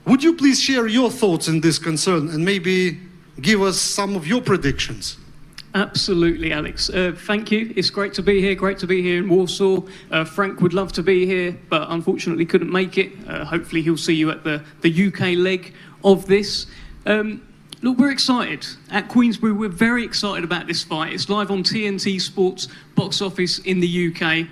Would you please share your thoughts in this concern and maybe give us some of your predictions? Absolutely, Alex. Thank you. It's great to be here. Great to be here in Warsaw. Frank would love to be here, but unfortunately couldn't make it. Hopefully he'll see you at the UK leg of this. Look, we're excited. At Queensbury, we're very excited about this fight. It's live on TNT Sports box office in the UK.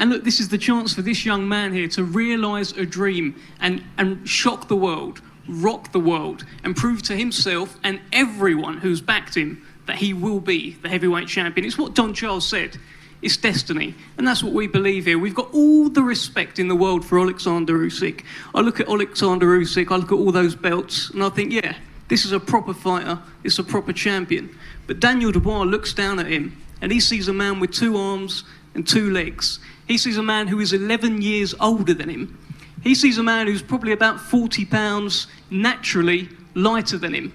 And look, this is the chance for this young man here to realise a dream and shock the world, rock the world, and prove to himself and everyone who's backed him that he will be the heavyweight champion. It's what Don Charles said. It's destiny. And that's what we believe here. We've got all the respect in the world for Oleksandr Usyk. I look at Oleksandr Usyk, I look at all those belts, and I think, yeah, this is a proper fighter. It's a proper champion. But Daniel Dubois looks down at him, and he sees a man with 2 arms and 2 legs. He sees a man who is 11 years older than him. He sees a man who's probably about 40 pounds naturally lighter than him.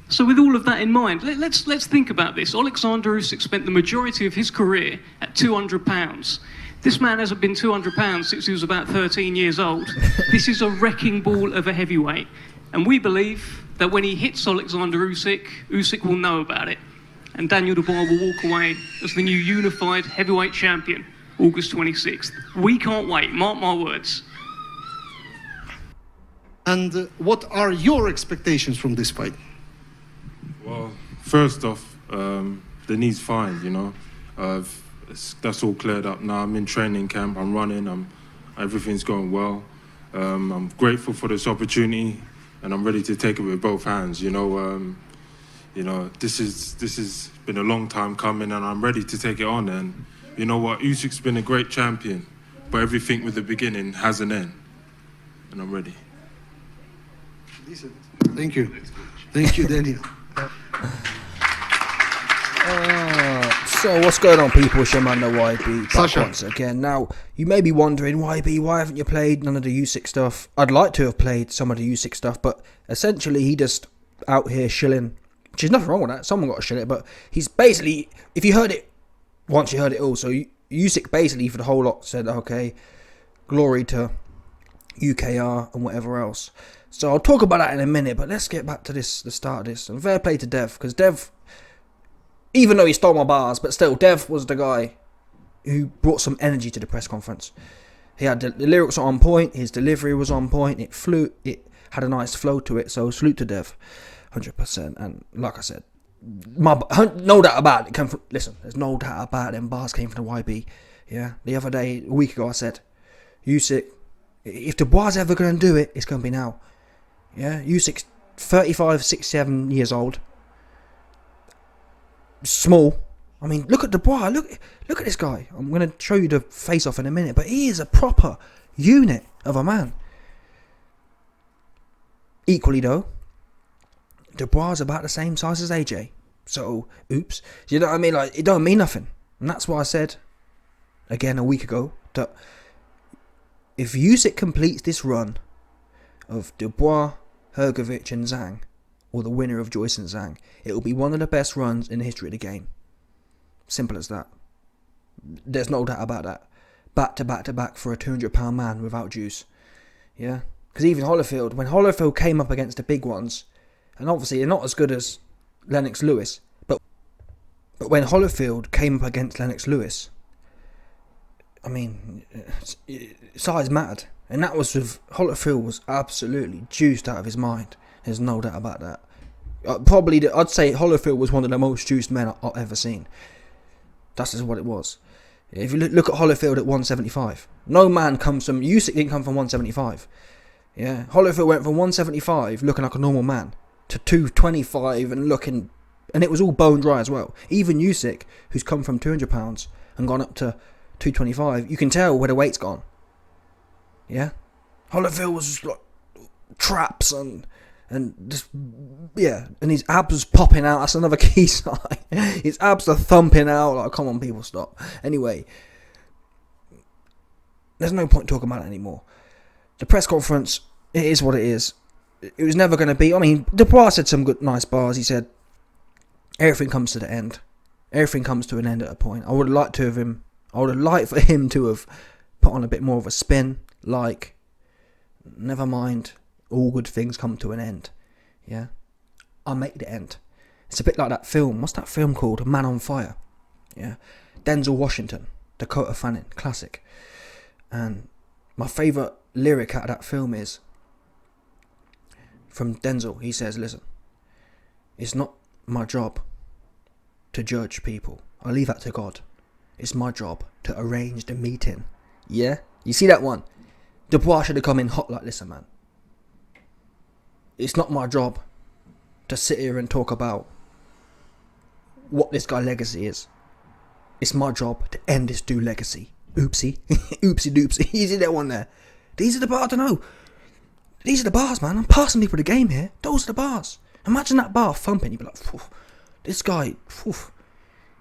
So with all of that in mind, let's think about this. Oleksandr Usyk spent the majority of his career at 200 pounds. This man hasn't been 200 pounds since he was about 13 years old. This is a wrecking ball of a heavyweight. And we believe that when he hits Oleksandr Usyk, Usyk will know about it. And Daniel Dubois will walk away as the new unified heavyweight champion, August 26th. We can't wait, mark my words. And what are your expectations from this fight? Well, first off, the knee's fine, you know. That's all cleared up now. I'm in training camp, I'm running, everything's going well. I'm grateful for this opportunity, and I'm ready to take it with both hands, you know. This has been a long time coming, and I'm ready to take it on. And you know what, Usyk's been a great champion, but everything with the beginning has an end, and I'm ready. Decent. Thank you. Thank you, Daniel. So what's going on, people? It's your man, the YB, back Sasha. once again. Now, you may be wondering, YB, why haven't you played none of the Usyk stuff? I'd like to have played some of the Usyk stuff, but essentially he just out here shilling, which is nothing wrong with that. Someone got to shill it, but he's basically, if you heard it once, you heard it all. So Usyk basically for the whole lot said, okay, glory to UKR and whatever else. So I'll talk about that in a minute, but let's get back to the start of this. And fair play to Dev, because Dev, even though he stole my bars, but still, Dev was the guy who brought some energy to the press conference. He had the lyrics on point, his delivery was on point, it had a nice flow to it, so salute to Dev, 100%. And like I said, no doubt about it, listen, there's no doubt about it, them bars came from the YB. Yeah, the other day, a week ago, I said, Usyk, if Dubois is ever going to do it, it's going to be now. Yeah, Usyk's 35, 67 years old. Small. I mean, look at Dubois. Look at this guy. I'm going to show you the face-off in a minute, but he is a proper unit of a man. Equally, though, Dubois is about the same size as AJ. So, oops. You know what I mean? Like, it don't mean nothing. And that's why I said, again, a week ago, that if Usyk completes this run of Dubois, Hrgovic and Zhang, or the winner of Joyce and Zhang, it will be one of the best runs in the history of the game. Simple as that. There's no doubt about that. Back to back to back for a 200-pound man without juice. Yeah? Because even Holyfield, when Holyfield came up against the big ones, and obviously they're not as good as Lennox Lewis, but when Holyfield came up against Lennox Lewis, I mean, size mattered. And that was with Holyfield was absolutely juiced out of his mind. There's no doubt about that. I'd say Holyfield was one of the most juiced men I've ever seen. That's just what it was. If you look at Holyfield at 175, no man comes from, Usyk didn't come from 175. Yeah, Holyfield went from 175 looking like a normal man to 225 and looking, and it was all bone dry as well. Even Usyk, who's come from 200 pounds and gone up to 225, you can tell where the weight's gone. Yeah, Holyfield was just like traps and just, yeah, and his abs was popping out. That's another key sign. His abs are thumping out. Like, come on, people, stop. Anyway, there's no point talking about it anymore. The press conference, it is what it is. It was never going to be. I mean, Dubois said some good, nice bars. He said, everything comes to the end. Everything comes to an end at a point. I would have liked for him to have put on a bit more of a spin. Like, never mind all good things come to an end. Yeah, I'll make the end. It's a bit like that film. What's that film called? Man on Fire. Yeah, Denzel Washington, Dakota Fanning, classic. And my favourite lyric out of that film is from Denzel. He says, listen, it's not my job to judge people. I leave that to God. It's my job to arrange the meeting. Yeah? You see that one? Dubois should have come in hot like, listen, man. It's not my job to sit here and talk about what this guy's legacy is. It's my job to end this dude's legacy. Oopsie. Oopsie doopsie. You see that one there? These are the bars, I don't know. These are the bars, man. I'm passing people the game here. Those are the bars. Imagine that bar thumping. You'd be like, phew, this guy, phew,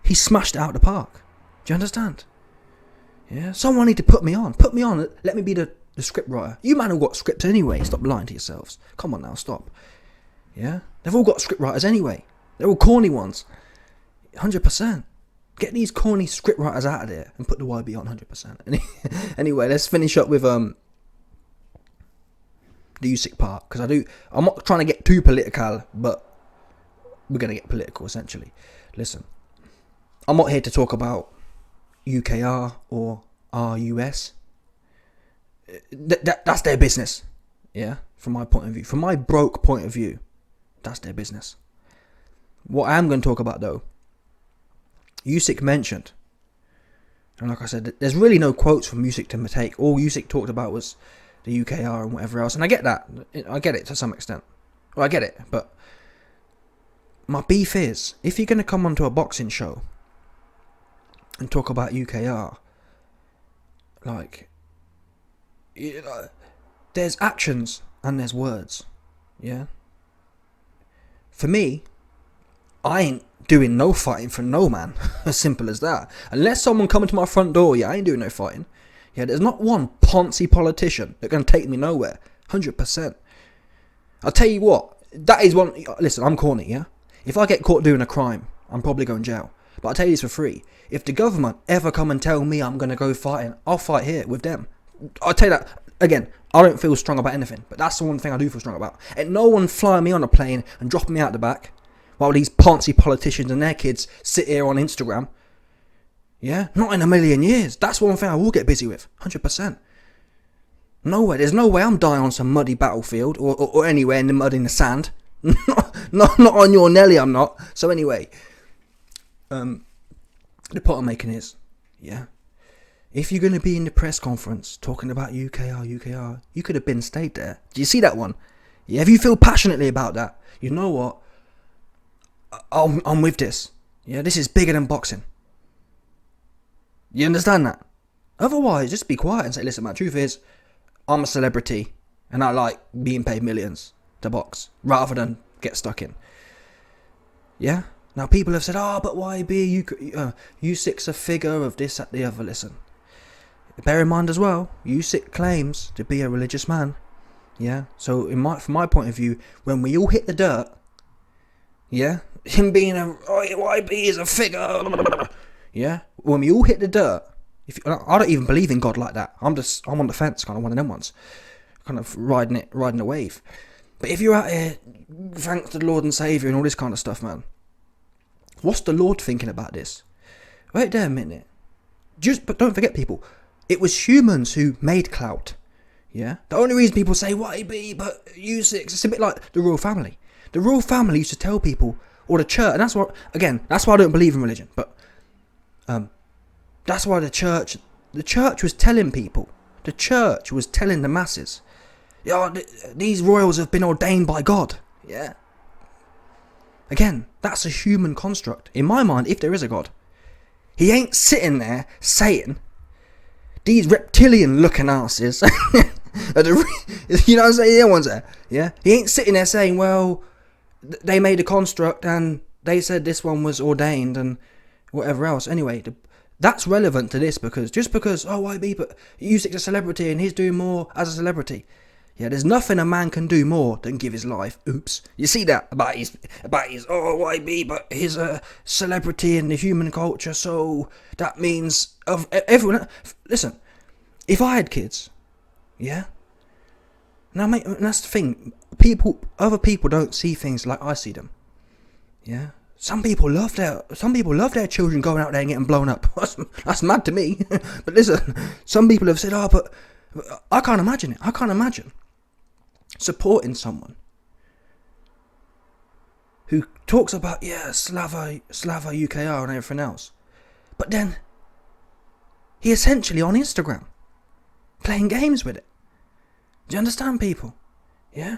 he smashed it out of the park. Do you understand? Yeah. Someone need to put me on. Put me on. Let me be the script writer. You man all got scripts anyway. Stop lying to yourselves. Come on now, stop. Yeah. They've all got script writers anyway. They're all corny ones. 100%. Get these corny script writers out of there and put the YB on 100%. Anyway, let's finish up with the Usyk part, because I'm not trying to get too political, but we're going to get political essentially. Listen, I'm not here to talk about UKR or RUS. That's their business. Yeah, from my point of view, from my broke point of view, that's their business. What I am going to talk about though, Usyk mentioned, and like I said, there's really no quotes from Usyk to take. All Usyk talked about was the UKR and whatever else, and I get that. I get it to some extent. Well, I get it, but my beef is, if you're going to come onto a boxing show and talk about UKR, like, there's actions and there's words, yeah? For me, I ain't doing no fighting for no man. As simple as that. Unless someone coming to my front door, yeah, I ain't doing no fighting. Yeah, there's not one poncy politician that can take me nowhere. 100%. I'll tell you what, that is one. Listen, I'm corny, yeah? If I get caught doing a crime, I'm probably going jail. But I'll tell you this for free. If the government ever come and tell me I'm going to go fighting, I'll fight here with them. I'll tell you that, again, I don't feel strong about anything, but that's the one thing I do feel strong about. And no one flying me on a plane and dropping me out the back while these poncy politicians and their kids sit here on Instagram. Yeah, not in a million years. That's one thing I will get busy with, 100%. No way. There's no way I'm dying on some muddy battlefield or anywhere in the mud, in the sand. not on your Nelly, I'm not. So anyway, the point I'm making is, yeah, if you're going to be in the press conference talking about UKR, you could have stayed there. Do you see that one? Yeah, if you feel passionately about that, you know what? I'm with this. Yeah, this is bigger than boxing. You understand that? Otherwise, just be quiet and say, listen, man, truth is, I'm a celebrity and I like being paid millions to box rather than get stuck in. Yeah? Now, people have said, but why be Usyk's a figure of this, that, the other. Listen, bear in mind as well, Usyk claims to be a religious man. Yeah? So, from my point of view, when we all hit the dirt, yeah? Him being YB is a figure. Yeah? When we all hit the dirt, I don't even believe in God like that. I'm on the fence, kind of one of them ones. Kind of riding a wave. But if you're out here, thanks to the Lord and Saviour and all this kind of stuff, man, what's the Lord thinking about this? Wait there a minute. But don't forget, people, it was humans who made clout. Yeah? The only reason people say, YB, but Usyk, it's a bit like the royal family. The royal family used to tell people, or the church, and that's why I don't believe in religion, but that's why the church was telling people, the church was telling the masses, these royals have been ordained by God. Yeah. Again, that's a human construct. In my mind, if there is a God, he ain't sitting there saying, these reptilian looking asses, you know what I'm saying? The ones there. Yeah. He ain't sitting there saying, well, they made a construct and they said this one was ordained and whatever else. Anyway, that's relevant to this because YB, but Usyk's a celebrity and he's doing more as a celebrity. Yeah, there's nothing a man can do more than give his life. Oops. You see that about his YB, but he's a celebrity in the human culture, so that means of everyone. Listen, if I had kids, yeah, Now, mate, that's the thing. Other people don't see things like I see them. Yeah. Some people love their children going out there and getting blown up. That's mad to me. But listen, some people have said, "Oh, but I can't imagine it. I can't imagine supporting someone who talks about Slava UKR and everything else, but then he essentially on Instagram playing games with it." Do you understand, people? Yeah?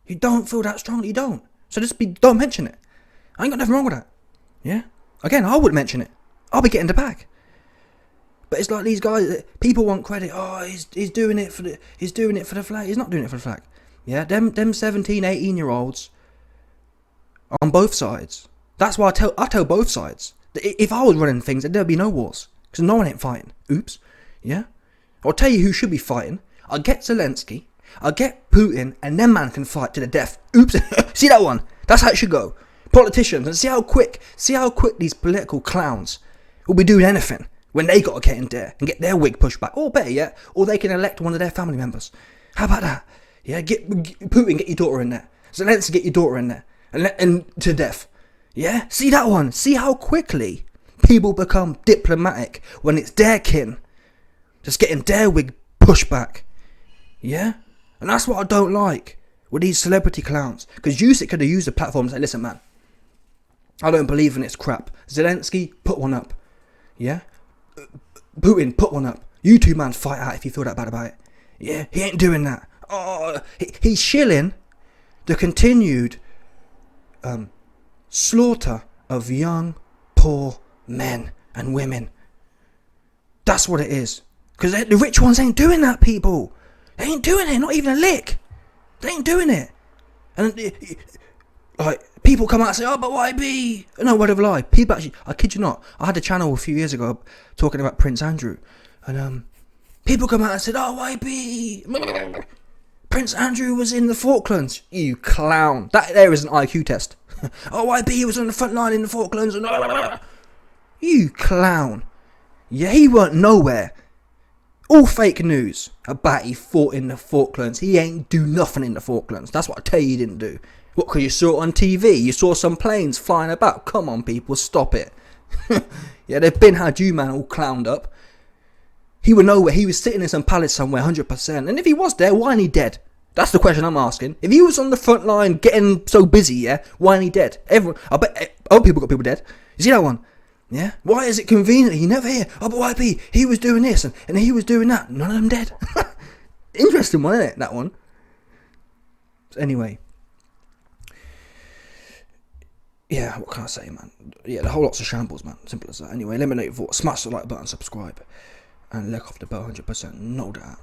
You don't feel that strongly, you don't. So don't mention it. I ain't got nothing wrong with that. Yeah? Again, I would mention it. I'll be getting the bag. But it's like these guys, people want credit. Oh, he's doing it for the flag. He's not doing it for the flag. Yeah? Them 17, 18-year-olds on both sides. That's why I tell both sides. If I was running things, there'd be no wars. Because no one ain't fighting. Oops. Yeah? I'll tell you who should be fighting. I'll get Zelensky. I'll get Putin, and them man can fight to the death. Oops. See that one? That's how it should go. Politicians, and see how quick these political clowns will be doing anything when they got to get in there and get their wig pushed back. Or better yet, or they can elect one of their family members. How about that? Yeah, get Putin, get your daughter in there. Zelensky, get your daughter in there. And to death. Yeah? See that one? See how quickly people become diplomatic when it's their kin just getting their wig pushed back. Yeah? And that's what I don't like with these celebrity clowns. Because Usyk could have used the platform and say, "Listen, man, I don't believe in this crap. Zelensky, put one up. Yeah? Putin, put one up. You two, man, fight out if you feel that bad about it." Yeah? He ain't doing that. Oh, he's shilling the continued slaughter of young, poor men and women. That's what it is. Because the rich ones ain't doing that, people. They ain't doing it, not even a lick. They ain't doing it. And like people come out and say, "Oh, but YB." No word of a lie. People actually, I kid you not, I had a channel a few years ago talking about Prince Andrew, and people come out and said, "Oh, YB, Prince Andrew was in the Falklands." You clown. That there is an IQ test. "Oh, YB was on the front line in the Falklands." And you clown. Yeah, he weren't nowhere. All fake news about he fought in the Falklands. He ain't do nothing in the Falklands. That's what I tell you he didn't do. What, because you saw it on TV? You saw some planes flying about? Come on, people, stop it. Yeah, they've been had you, man, all clowned up. He would know where he was sitting in some palace somewhere, 100%. And if he was there, why ain't he dead? That's the question I'm asking. If he was on the front line getting so busy, yeah, why ain't he dead? I bet other people got people dead. You see that one? Yeah? Why is it convenient? You never hear, "Oh, but YB, he was doing this and he was doing that." None of them dead. Interesting one, isn't it? That one. Anyway. Yeah, what can I say, man? Yeah, the whole lot's a shambles, man. Simple as that. Anyway, let me know your thoughts. Smash the like button, subscribe, and lick off the bell 100%. No doubt.